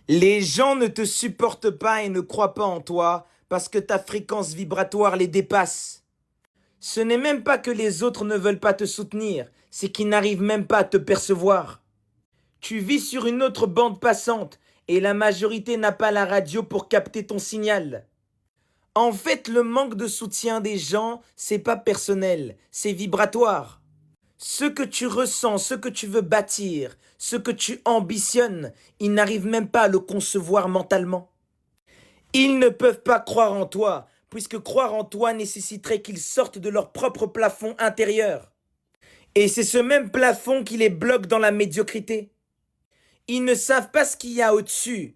Les gens ne te supportent pas et ne croient pas en toi parce que ta fréquence vibratoire les dépasse. Ce n'est même pas que les autres ne veulent pas te soutenir, c'est qu'ils n'arrivent même pas à te percevoir. Tu vis sur une autre bande passante et la majorité n'a pas la radio pour capter ton signal. En fait, le manque de soutien des gens, c'est pas personnel, c'est vibratoire. Ce que tu ressens, ce que tu veux bâtir, ce que tu ambitionnes, ils n'arrivent même pas à le concevoir mentalement. Ils ne peuvent pas croire en toi, puisque croire en toi nécessiterait qu'ils sortent de leur propre plafond intérieur. Et c'est ce même plafond qui les bloque dans la médiocrité. Ils ne savent pas ce qu'il y a au-dessus.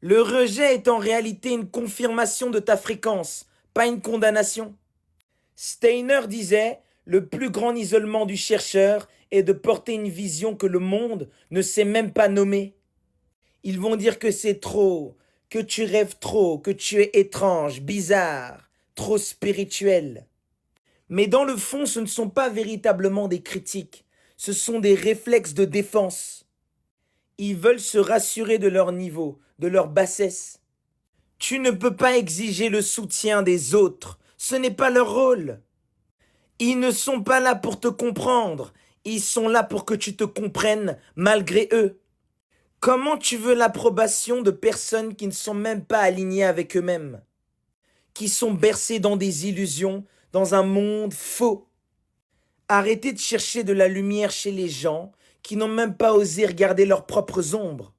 Le rejet est en réalité une confirmation de ta fréquence, pas une condamnation. Steiner disait, le plus grand isolement du chercheur est de porter une vision que le monde ne sait même pas nommer. Ils vont dire que c'est trop, que tu rêves trop, que tu es étrange, bizarre, trop spirituel. Mais dans le fond, ce ne sont pas véritablement des critiques, ce sont des réflexes de défense. Ils veulent se rassurer de leur niveau, de leur bassesse. Tu ne peux pas exiger le soutien des autres, ce n'est pas leur rôle. Ils ne sont pas là pour te comprendre, ils sont là pour que tu te comprennes malgré eux. Comment tu veux l'approbation de personnes qui ne sont même pas alignées avec eux-mêmes, qui sont bercées dans des illusions, dans un monde faux? Arrêtez de chercher de la lumière chez les gens qui n'ont même pas osé regarder leurs propres ombres.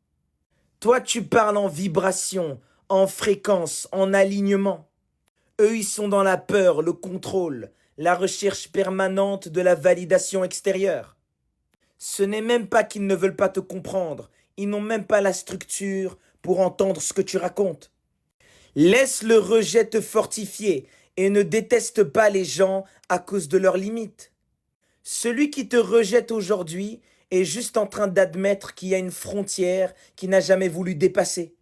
Toi, tu parles en vibration, en fréquence, en alignement. Eux, ils sont dans la peur, le contrôle, la recherche permanente de la validation extérieure. Ce n'est même pas qu'ils ne veulent pas te comprendre, ils n'ont même pas la structure pour entendre ce que tu racontes. Laisse le rejet te fortifier et ne déteste pas les gens à cause de leurs limites. Celui qui te rejette aujourd'hui est juste en train d'admettre qu'il y a une frontière qu'il n'a jamais voulu dépasser.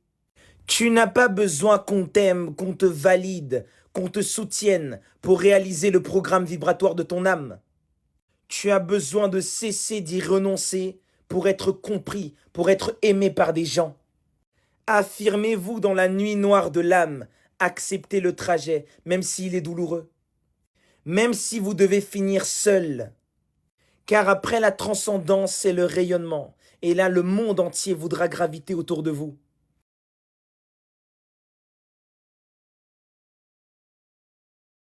Tu n'as pas besoin qu'on t'aime, qu'on te valide, qu'on te soutienne pour réaliser le programme vibratoire de ton âme. Tu as besoin de cesser d'y renoncer pour être compris, pour être aimé par des gens. Affirmez-vous dans la nuit noire de l'âme, acceptez le trajet, même s'il est douloureux. Même si vous devez finir seul. Car après la transcendance, c'est le rayonnement. Et là, le monde entier voudra graviter autour de vous.